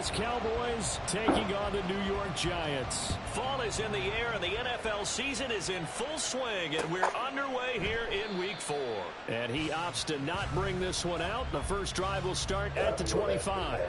Dallas Cowboys taking on the New York Giants. Fall is in the air and the NFL season is in full swing, and we're underway here in Week 4. And he opts to not bring this one out. The first drive will start at the 25.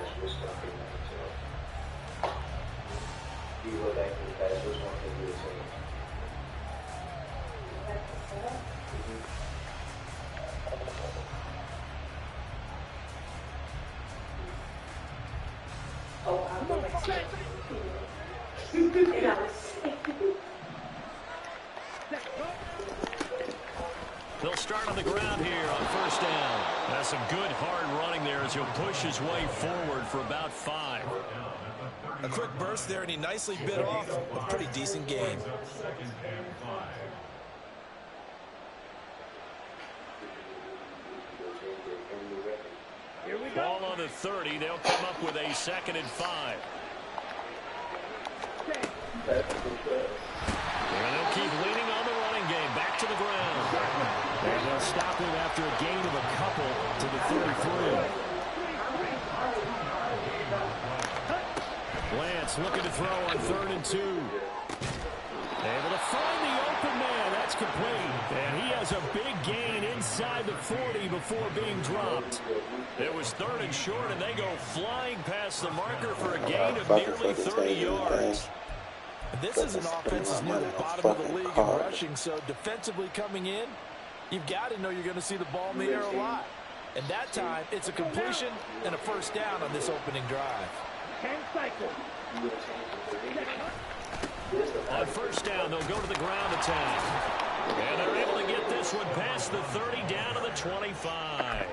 They'll start on the ground here on first down. That's some good hard running there as he'll push his way forward for about 5. A quick burst there, and he nicely bit off a pretty decent gain. Ball on the 30. They'll come up with a 2nd and 5. And they'll keep leaning on the running game. Back to the ground. And they'll stop him after a gain of a couple to the 33. Lance looking to throw on 3rd and 2. Able to find the open man. That's complete. And he has a big gain inside the 40 before being dropped. It was 3rd and short, and they go flying past the marker for a gain of nearly 30 yards. This is an offense that's near the bottom of the league in rushing, so defensively coming in, you've got to know you're going to see the ball in the air a lot. And that time, it's a completion and a first down on this opening drive. 10 cycles. On first down, they'll go to the ground attack. And they're able to get this one past the 30 down to the 25.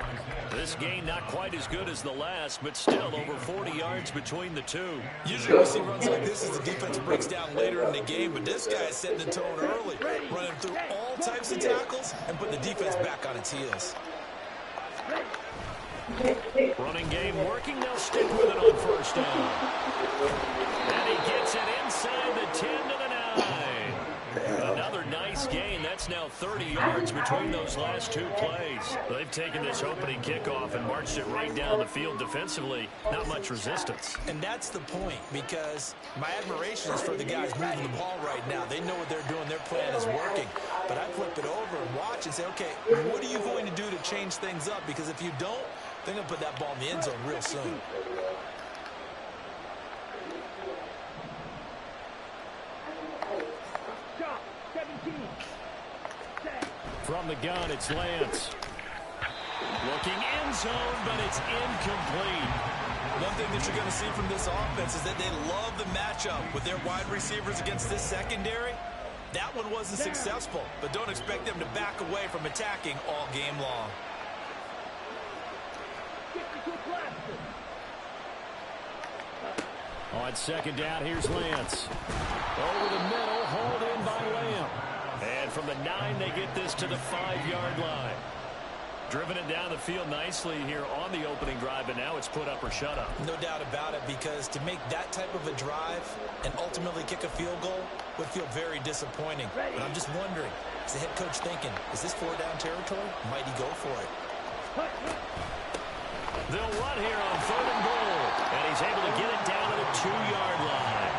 This gain not quite as good as the last, but still over 40 yards between the two. Usually we see runs like this as the defense breaks down later in the game, but this guy is setting the tone early, running through all types of tackles and putting the defense back on its heels. Running game working. They'll stick with it on first down. And he gets it inside the 10 to the 9. Another nice gain. That's now 30 yards between those last two plays. They've taken this opening kickoff and marched it right down the field defensively. Not much resistance. And that's the point, because my admiration is for the guys moving the ball right now. They know what they're doing. Their plan is working. But I flip it over and watch and say, okay, what are you going to do to change things up? Because if you don't, they're going to put that ball in the end zone real soon. From the gun, it's Lance. Looking end zone, but it's incomplete. One thing that you're going to see from this offense is that they love the matchup with their wide receivers against this secondary. That one wasn't successful, but don't expect them to back away from attacking all game long. On second down, here's Lance. Over the middle, hauled in by Lamb. And from the 9, they get this to the 5-yard line. Driven it down the field nicely here on the opening drive, but now it's put up or shut up. No doubt about it, because to make that type of a drive and ultimately kick a field goal would feel very disappointing. But I'm just wondering, is the head coach thinking, is this 4-down territory? Might he go for it? They'll run here on 3rd and goal, and he's able to get it down to the 2-yard line.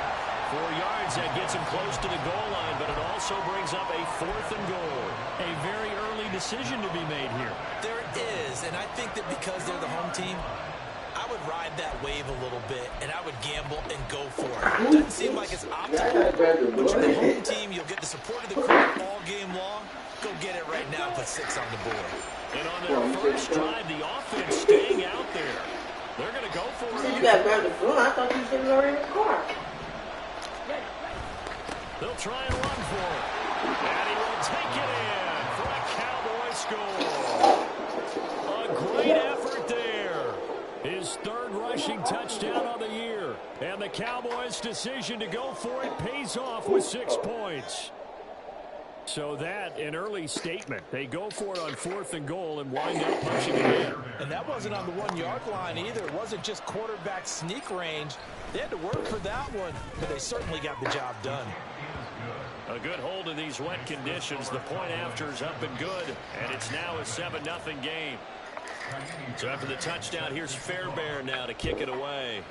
4 yards, that gets him close to the goal line, but it also brings up a 4th and goal. A very early decision to be made here. There is, and I think that because they're the home team, I would ride that wave a little bit, and I would gamble and go for it. Doesn't seem like it's optimal, but you're the home team. You'll get the support of the crowd all game long. Go get it right now. Put 6 on the board. And on their first drive, the offense staying out there. They're going to go for it. You got to grab the phone. I thought you said you were in the car. They'll try and run for it. And he will take it in for a Cowboy score. A great effort there. His 3rd rushing touchdown on the year. And the Cowboys' decision to go for it pays off with 6 points. So that, an early statement. They go for it on 4th and goal and wind up punching it in. And that wasn't on the 1-yard line either. It wasn't just quarterback sneak range. They had to work for that one, but they certainly got the job done. A good hold in these wet conditions. The point after is up and good, and it's now a 7-0 game. So after the touchdown, here's Fairbairn now to kick it away.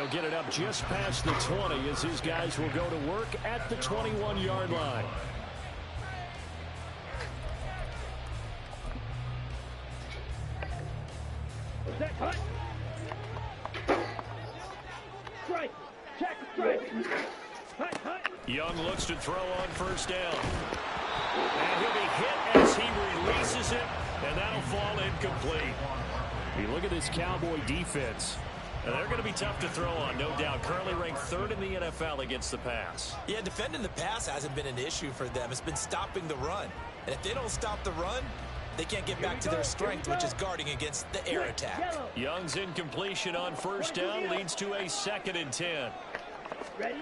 he'll get it up just past the 20 as his guys will go to work at the 21-yard line. Young looks to throw on first down. And he'll be hit as he releases it, and that'll fall incomplete. You look at this Cowboy defense. They're going to be tough to throw on, no doubt. Currently ranked 3rd in the NFL against the pass. Yeah, defending the pass hasn't been an issue for them. It's been stopping the run. And if they don't stop the run, they can't get back to their strength, which is guarding against the air attack. Young's incompletion on first down leads to a 2nd and 10. Ready?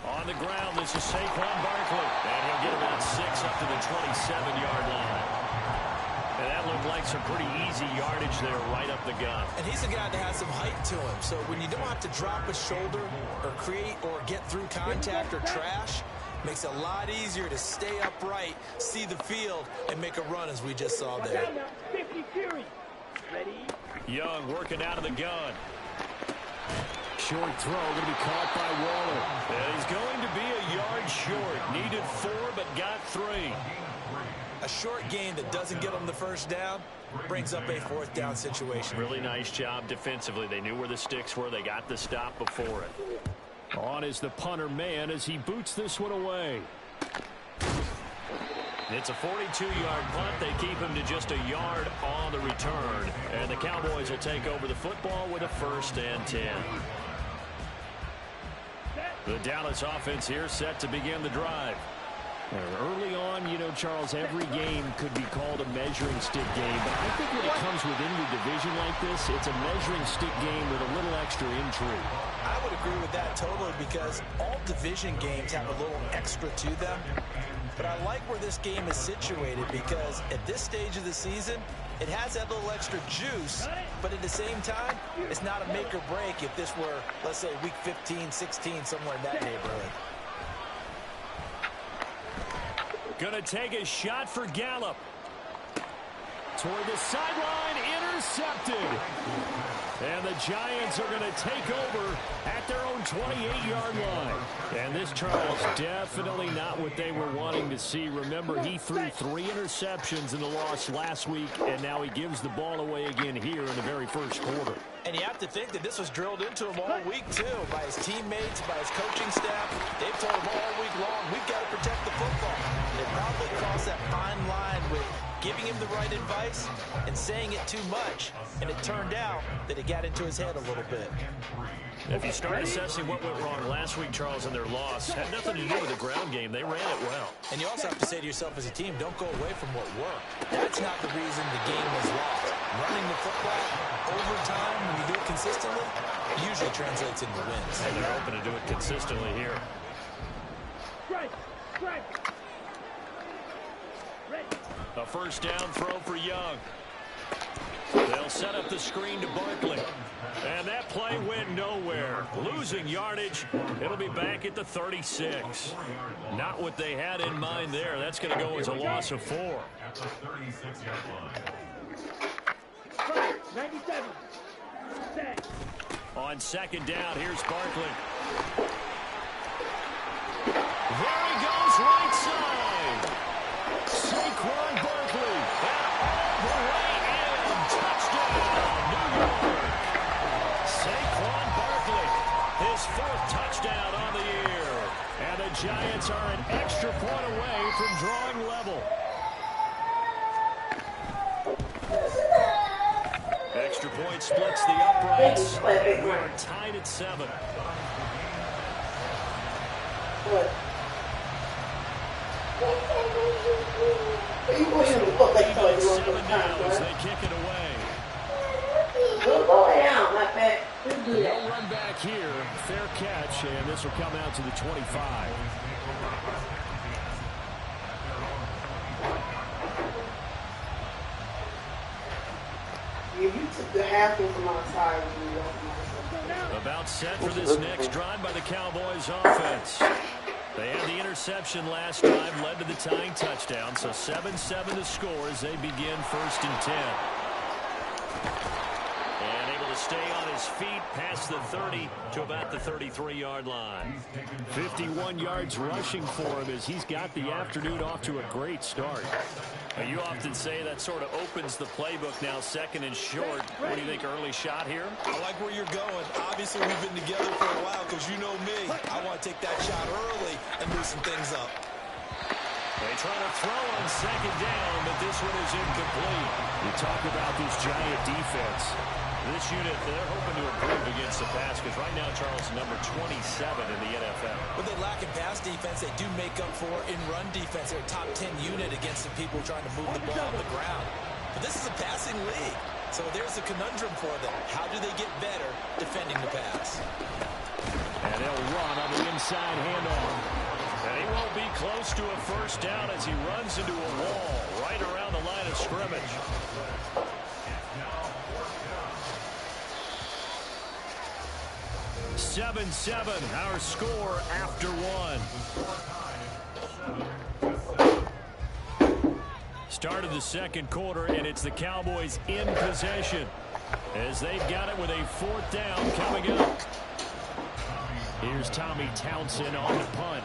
On the ground, this is Saquon Barkley. And he'll get about 6 up to the 27-yard line. And that looked like some pretty easy yardage there right up the gut. And he's a guy that has some height to him. So when you don't have to drop a shoulder or create or get through contact or trash, makes it a lot easier to stay upright, see the field, and make a run as we just saw there. Young working out of the gun. Short throw going to be caught by Waller. And he's going to be a yard short. Needed 4 but got 3. A short gain that doesn't get them the first down brings up a 4th down situation. Really nice job defensively. They knew where the sticks were. They got the stop before it. On is the punter man as he boots this one away. It's a 42-yard punt. They keep him to just a yard on the return. And the Cowboys will take over the football with a 1st and 10. The Dallas offense here set to begin the drive. Early on, you know, Charles, every game could be called a measuring stick game. But I think when it comes within your division like this, it's a measuring stick game with a little extra intrigue. I would agree with that totally because all division games have a little extra to them. But I like where this game is situated because at this stage of the season, it has that little extra juice, but at the same time, it's not a make or break if this were, let's say, week 15, 16, somewhere in that neighborhood. Gonna take a shot for Gallup. Toward the sideline, intercepted. And the Giants are going to take over at their own 28-yard line. And this, Charles, definitely not what they were wanting to see. Remember, he threw 3 interceptions in the loss last week, and now he gives the ball away again here in the very first quarter. And you have to think that this was drilled into him all week, too, by his teammates, by his coaching staff. They've told him all week long, we've got to protect the football. They probably crossed that fine line with giving him the right advice and saying it too much. And it turned out that it got into his head a little bit. If you start assessing what went wrong last week, Charles, in their loss, had nothing to do with the ground game. They ran it well. And you also have to say to yourself as a team, don't go away from what worked. That's not the reason the game was lost. Running the football over time, when you do it consistently, usually translates into wins. And they're hoping to do it consistently here. A first down throw for Young. They'll set up the screen to Barkley. And that play went nowhere. Losing yardage. It'll be back at the 36. Not what they had in mind there. That's going to go as a loss of 4. At the 36-yard line. 97. On second down, here's Barkley. There he goes, right side. Saquon Barkley. And all the way in. Touchdown, New York. Saquon Barkley, his 4th touchdown on the year. And the Giants are an extra point away from drawing level. Extra point splits the uprights. We are tied at 7. What? 7 now as they kick it away. Go down, my back. No run back here. Fair catch, and this will come out to the 25. You took the half from outside. About set for this next drive by the Cowboys offense. They had the interception last time, led to the tying touchdown, so 7-7 to score as they begin 1st and 10. And able to to stay on his feet past the 30 to about the 33-yard line. 51 yards rushing for him as he's got the afternoon off to a great start. You often say that sort of opens the playbook now, second and short. What do you think, early shot here? I like where you're going. Obviously, we've been together for a while because you know me. I want to take that shot early and loosen things up. They try to throw on second down, but this one is incomplete. You talk about this giant defense. This unit, they're hoping to improve against the pass because right now, Charles, number 27 in the NFL. What they lack in pass defense, they do make up for in run defense. They're a top 10 unit against the people trying to move the ball on the ground. But this is a passing league, so there's a conundrum for them. How do they get better defending the pass? And they'll run on the inside handoff. And he won't be close to a first down as he runs into a wall right around the line of scrimmage. 7-7, our score after one. Start of the second quarter, and it's the Cowboys in possession as they've got it with a fourth down coming up. Here's Tommy Townsend on the punt.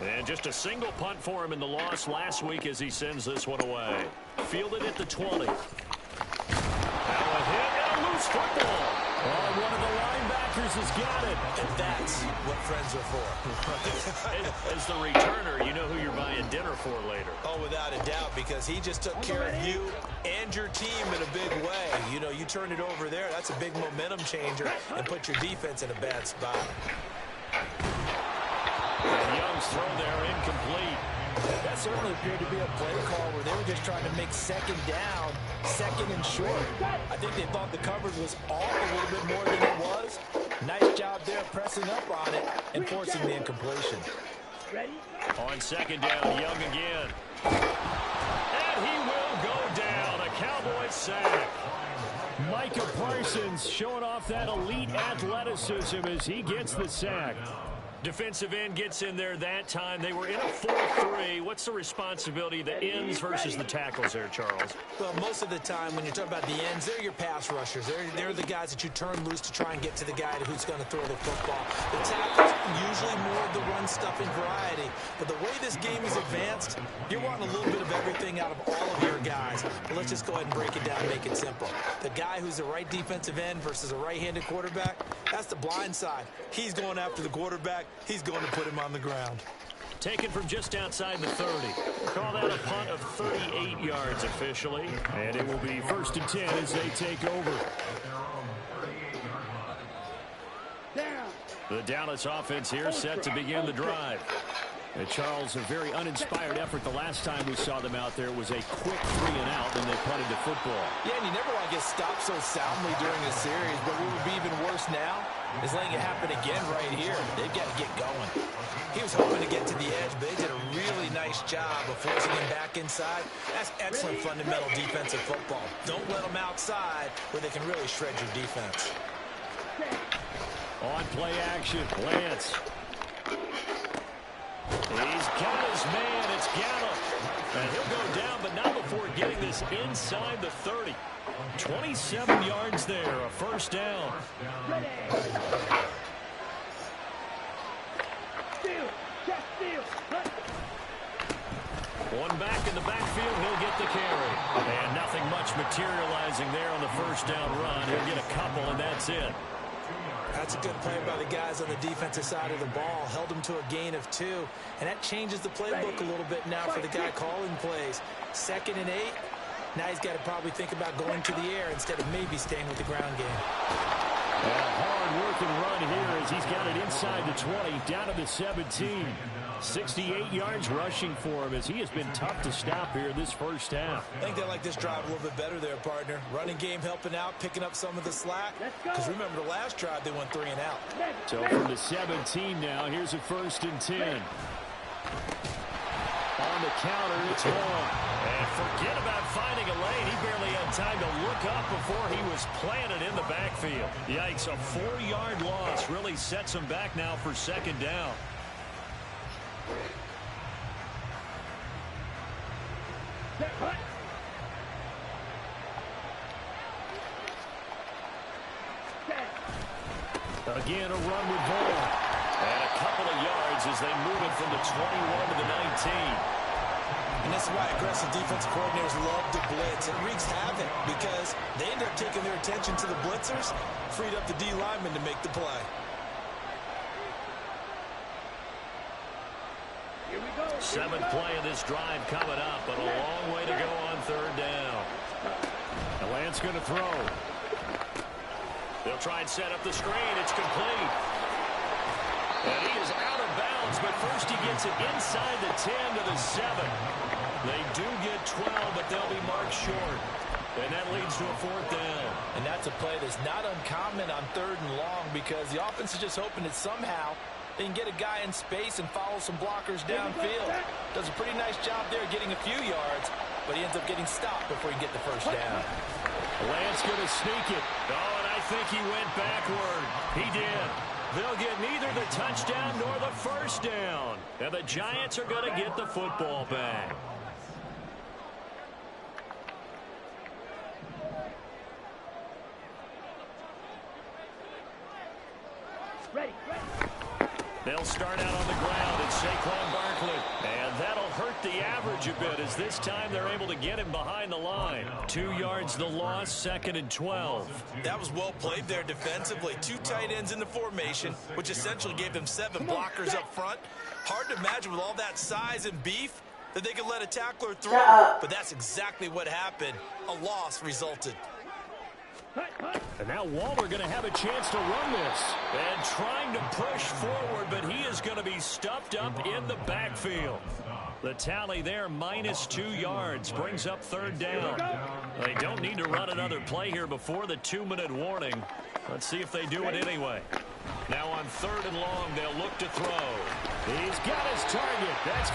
And just a single punt for him in the loss last week as he sends this one away. Fielded at the 20. Now a hit and a loose football. Oh, one of the linebackers has got it. And that's what friends are for. As the returner, you know who you're buying dinner for later. Oh, without a doubt, because he just took care of you and your team in a big way. You know, you turned it over there. That's a big momentum changer and put your defense in a bad spot. And Young's throw there incomplete. That certainly appeared to be a play call where they were just trying to make second down, second and short. I think they thought the coverage was off a little bit more than it was. Nice job there pressing up on it and forcing the incompletion. On second down, Young again. And he will go down. A Cowboys sack. Micah Parsons showing off that elite athleticism as he gets the sack. Defensive end gets in there that time. They were in a 4-3. What's the responsibility of the ends versus the tackles there, Charles? Well, most of the time when you're talking about the ends, they're your pass rushers. They're the guys that you turn loose to try and get to the guy who's going to throw the football. The tackles, usually more of the run-stuffing variety. But the way this game is advanced, you're wanting a little bit of everything out of all of your guys. But let's just go ahead and break it down and make it simple. The guy who's the right defensive end versus a right-handed quarterback, that's the blind side. He's going after the quarterback. He's going to put him on the ground. Taken from just outside the 30. Call that a punt of 38 yards officially. And it will be 1st and 10 as they take over. The Dallas offense here set to begin the drive. And Charles, a very uninspired effort. The last time we saw them out there was a quick 3 and out, and they punted the football. Yeah, and you never want to get stopped so soundly during a series, but what would be even worse now is letting it happen again right here. They've got to get going. He was hoping to get to the edge, but they did a really nice job of forcing him back inside. That's excellent fundamental defensive football. Don't let them outside where they can really shred your defense. On play action, Lance. He's got his man. It's Gallup. And he'll go down, but not before getting this inside the 30. 27 yards there, a first down. One back in the backfield, he'll get the carry. And nothing much materializing there on the first down run. He'll get a couple, and that's it. That's a good play by the guys on the defensive side of the ball. Held them to a gain of 2. And that changes the playbook a little bit now for the guy calling plays. 2nd and 8. Now he's got to probably think about going to the air instead of maybe staying with the ground game. A hard-working run here as he's got it inside the 20, down to the 17. 68 yards rushing for him as he has been tough to stop here this first half. I think they like this drive a little bit better there, partner. Running game helping out, picking up some of the slack. Because remember, the last drive, they went 3 and out. So from the 17 now, here's a 1st and 10. On the counter, it's long. And forget about finding a lane. He barely had had time to look up before he was planted in the backfield. Yikes, a 4-yard loss really sets him back now for second down. Again, a run with Vaughn. And a couple of yards as they move it from the 21 to the 19. And this is why aggressive defensive coordinators love to blitz. It wreaks havoc because they end up taking their attention to the blitzers, freed up the D lineman to make the play. Seventh play of this drive coming up, but a long way to go on third down. The Lance going to throw. They'll try and set up the screen. It's complete. And he is out of bounds, but first he gets it inside the 10 to the 7. They do get 12, but they'll be marked short. And that leads to a fourth down. And that's a play that's not uncommon on third and long because the offense is just hoping that somehow they can get a guy in space and follow some blockers downfield. Does a pretty nice job there getting a few yards, but he ends up getting stopped before he can get the first down. Lance going to sneak it. Oh, and I think he went backward. He did. They'll get neither the touchdown nor the first down. And the Giants are going to get the football back. They'll start out on the ground. It's Saquon Barkley. And that'll hurt the average a bit as this time they're able to get him behind the line. 2 yards the loss, 2nd and 12. That was well played there defensively. 2 tight ends in the formation, which essentially gave them 7 blockers up front. Hard to imagine with all that size and beef that they could let a tackler through. But that's exactly what happened. A loss resulted. And now Waller going to have a chance to run this. And trying to push forward, but he is going to be stuffed up in the backfield. The tally there, -2 yards, brings up third down. They don't need to run another play here before the 2-minute warning. Let's see if they do it anyway. Now on 3rd and long, they'll look to throw. He's got his target. That's